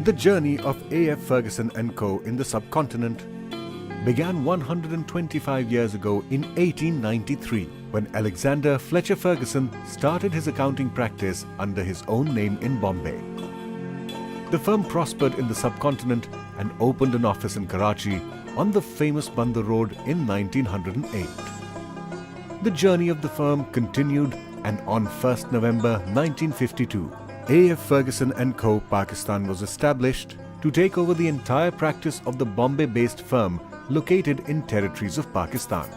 The journey of A.F. Ferguson Co. in the subcontinent began 125 years ago in 1893 when Alexander Fletcher Ferguson started his accounting practice under his own name in Bombay. The firm prospered in the subcontinent and opened an office in Karachi on the famous Bandar Road in 1908. The journey of the firm continued, and on 1st November 1952, A.F. Ferguson Co. Pakistan was established to take over the entire practice of the Bombay-based firm located in territories of Pakistan.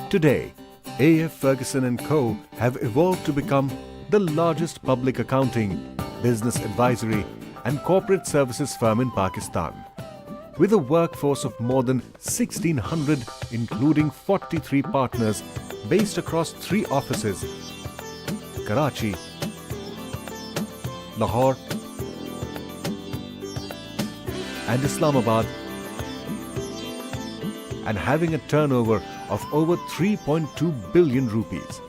Today, A.F. Ferguson Co. have evolved to become the largest public accounting, business advisory and corporate services firm in Pakistan, with a workforce of more than 1,600, including 43 partners based across 3 offices: Karachi, Lahore and Islamabad, and having a turnover of over 3.2 billion rupees.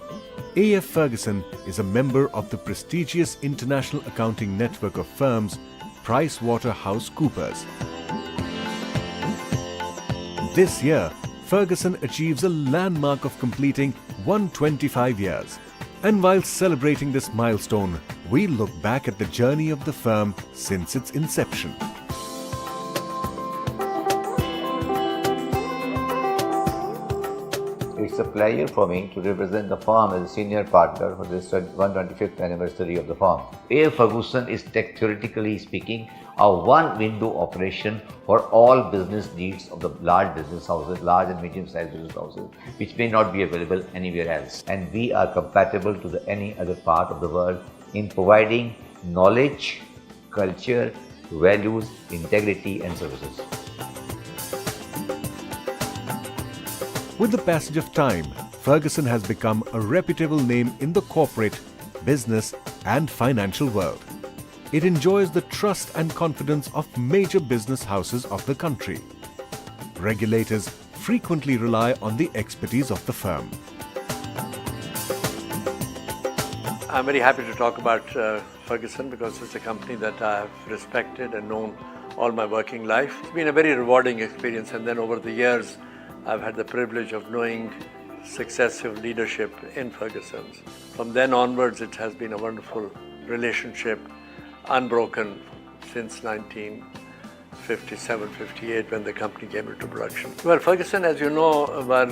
A.F. Ferguson is a member of the prestigious international accounting network of firms PricewaterhouseCoopers. This year, Ferguson achieves a landmark of completing 125 years. And while celebrating this milestone, we look back at the journey of the firm since its inception. It's a pleasure for me to represent the firm as a senior partner for this 125th anniversary of the firm. A.F. Ferguson is theoretically speaking a one-window operation for all business needs of the large business houses, large and medium-sized business houses, which may not be available anywhere else. And we are compatible to any other part of the world in providing knowledge, culture, values, integrity and services. With the passage of time, Ferguson has become a reputable name in the corporate, business and financial world. It enjoys the trust and confidence of major business houses of the country. Regulators frequently rely on the expertise of the firm. I'm very happy to talk about Ferguson because it's a company that I have respected and known all my working life. It's been a very rewarding experience, and then over the years I've had the privilege of knowing successive leadership in Ferguson's. From then onwards, it has been a wonderful relationship, unbroken since 1957-58 when the company came into production. Well, Ferguson, as you know, were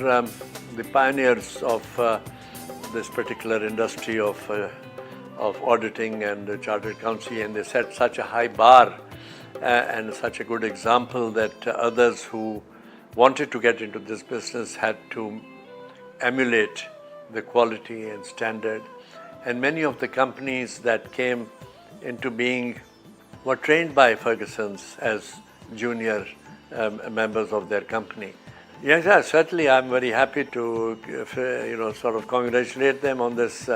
the pioneers of this particular industry of auditing and chartered accountancy, and they set such a high bar and such a good example that others who wanted to get into this business had to emulate the quality and standard. And many of the companies that came into being were trained by Ferguson's as junior members of their company. Yes, certainly I'm very happy to sort of congratulate them on this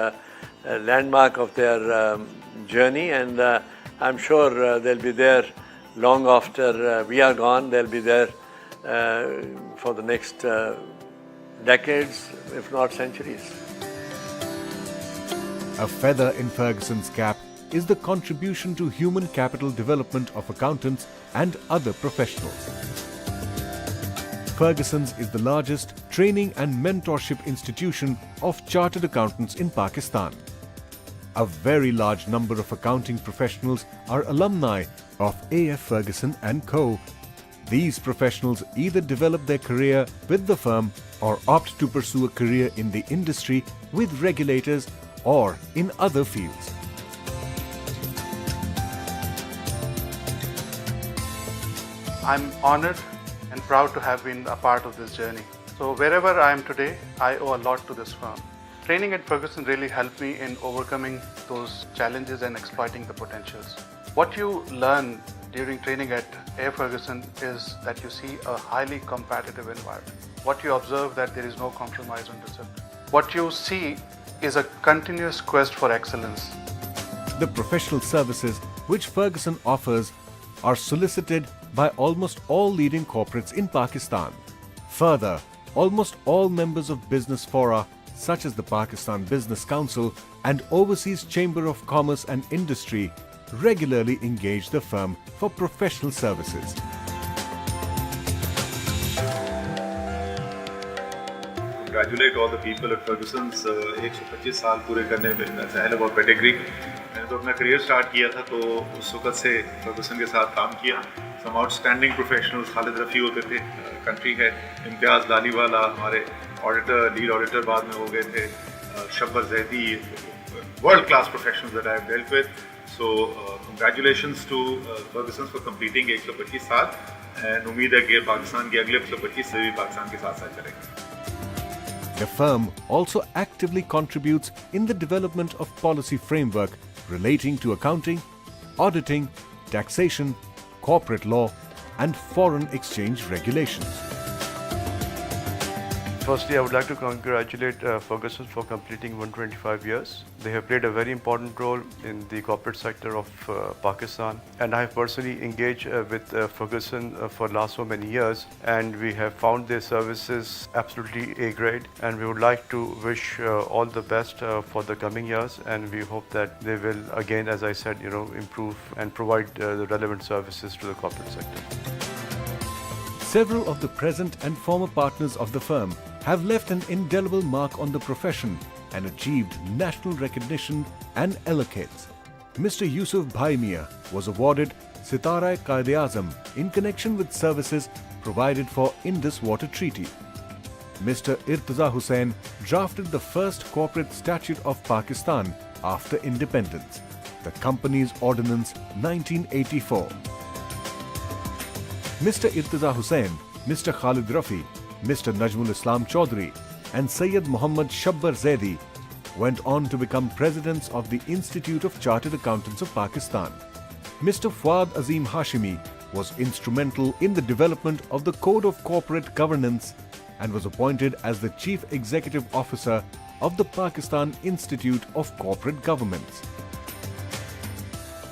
landmark of their journey, and I'm sure they'll be there long after we are gone. They'll be there for the next decades, if not centuries. A feather in Ferguson's cap is the contribution to human capital development of accountants and other professionals. Ferguson's is the largest training and mentorship institution of chartered accountants in Pakistan. A very large number of accounting professionals are alumni of A.F. Ferguson Co. These professionals either develop their career with the firm or opt to pursue a career in the industry with regulators or in other fields. I'm honored and proud to have been a part of this journey. So wherever I am today, I owe a lot to this firm. Training at Ferguson really helped me in overcoming those challenges and exploiting the potentials. What you learn during training at A.F. Ferguson is that you see a highly competitive environment. What you observe that there is no compromise on discipline. What you see is a continuous quest for excellence. The professional services which Ferguson offers are solicited by almost all leading corporates in Pakistan. Further, almost all members of business fora such as the Pakistan Business Council and Overseas Chamber of Commerce and Industry regularly engage the firm for professional services. Congratulate all the people at Ferguson's 125 साल पूरे करने पे as a hell of a pedigree. मैंने तो अपना career start किया था तो उस वक्त से Ferguson के साथ काम किया. Some outstanding professionals, Khalid Rafi होते थे, country head, इम्तियाज़ लालीवाला हमारे auditor, lead auditor बाद में हो गए थे, Shabbar Zaidi, world class professionals that I have dealt with. So congratulations to Ferguson for completing 125 साल and उम्मीद है कि पाकिस्तान के अगले 125 से भी पाकिस्तान के साथ करेंगे. The firm also actively contributes in the development of policy framework relating to accounting, auditing, taxation, corporate law, and foreign exchange regulations. Firstly, I would like to congratulate Ferguson for completing 125 years. They have played a very important role in the corporate sector of Pakistan, and I have personally engaged with Ferguson for last so many years, and we have found their services absolutely A grade, and we would like to wish all the best for the coming years, and we hope that they will again, as I said, improve and provide the relevant services to the corporate sector. Several of the present and former partners of the firm have left an indelible mark on the profession and achieved national recognition and accolades. Mr. Yusuf Bhai Mia was awarded Sitara-e-Qaid-e-Azam in connection with services provided for Indus Water Treaty. Mr. Irtaza Hussain drafted the first corporate statute of Pakistan after independence, the Companies Ordinance 1984. Mr. Irtaza Hussain, Mr. Khalid Rafi, Mr. Najmul Islam Chaudhry and Sayyid Muhammad Shabbar Zaidi went on to become presidents of the Institute of Chartered Accountants of Pakistan. Mr. Fuad Azim Hashimi was instrumental in the development of the Code of Corporate Governance and was appointed as the Chief Executive Officer of the Pakistan Institute of Corporate Governments.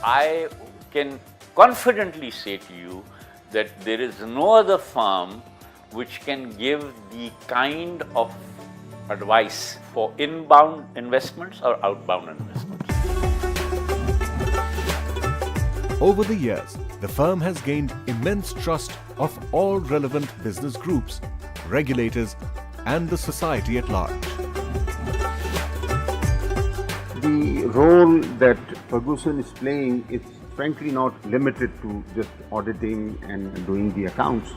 I can confidently say to you that there is no other firm which can give the kind of advice for inbound investments or outbound investments. Over the years, the firm has gained immense trust of all relevant business groups, regulators, and the society at large. The role that Ferguson is playing is frankly not limited to just auditing and doing the accounts,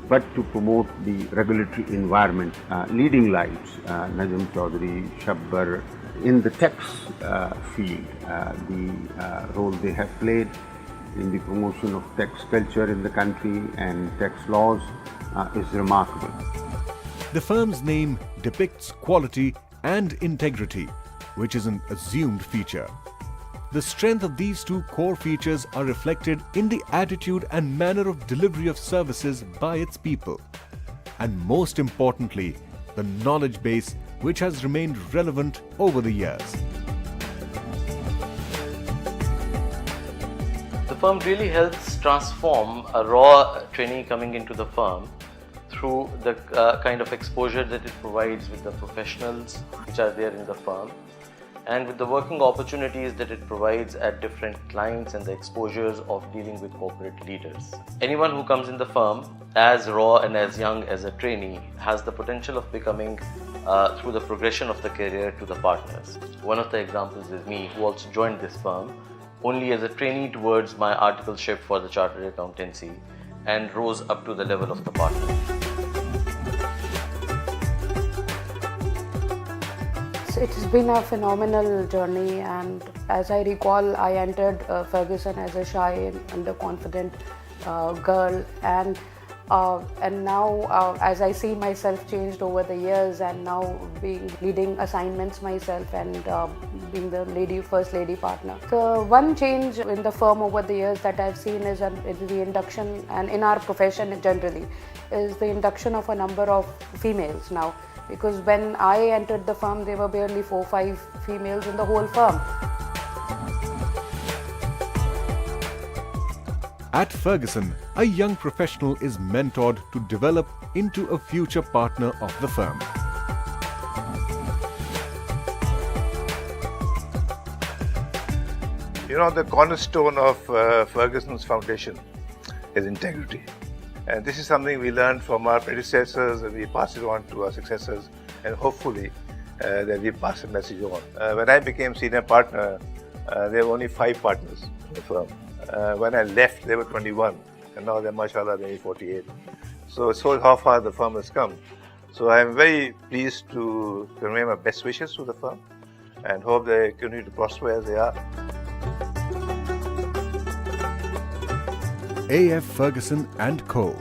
but to promote the regulatory environment. Leading lights, Najm Chaudhry, Shabbar, in the tax field, the role they have played in the promotion of tax culture in the country and tax laws is remarkable. The firm's name depicts quality and integrity, which is an assumed feature. The strength of these two core features are reflected in the attitude and manner of delivery of services by its people. And most importantly, the knowledge base which has remained relevant over the years. The firm really helps transform a raw trainee coming into the firm through the kind of exposure that it provides with the professionals which are there in the firm, and with the working opportunities that it provides at different clients and the exposures of dealing with corporate leaders. Anyone who comes in the firm as raw and as young as a trainee has the potential of becoming, through the progression of the career, to the partners. One of the examples is me, who also joined this firm only as a trainee towards my articleship for the chartered accountancy and rose up to the level of the partner. It has been a phenomenal journey, and as I recall, I entered Ferguson as a shy and underconfident girl, and now as I see myself changed over the years, and now leading assignments myself and being the first lady partner. The one change in the firm over the years that I've seen is the induction, and in our profession generally, is the induction of a number of females now. Because when I entered the firm, there were barely 4 or 5 females in the whole firm. At Ferguson, a young professional is mentored to develop into a future partner of the firm. You know, the cornerstone of Ferguson's foundation is integrity. And this is something we learned from our predecessors and we pass it on to our successors, and hopefully that we pass the message on. When I became senior partner, there were only 5 partners in the firm. When I left, there were 21, and now they're, mashallah, they're 48. So it shows how far the firm has come. So I'm very pleased to convey my best wishes to the firm and hope they continue to prosper as they are. AF Ferguson Co.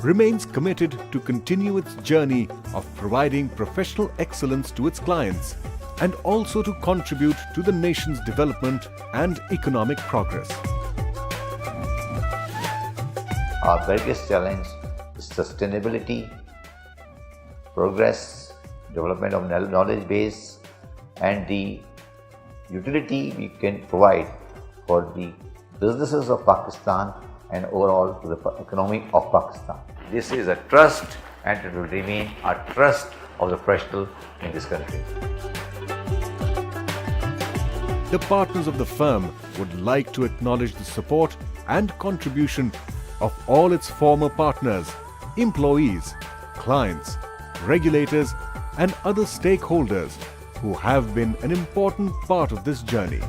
remains committed to continue its journey of providing professional excellence to its clients and also to contribute to the nation's development and economic progress. Our biggest challenge is sustainability, progress, development of knowledge base, and the utility we can provide for the businesses of Pakistan and overall to the economy of Pakistan. This is a trust, and it will remain a trust of the professional in this country. The partners of the firm would like to acknowledge the support and contribution of all its former partners, employees, clients, regulators, and other stakeholders who have been an important part of this journey.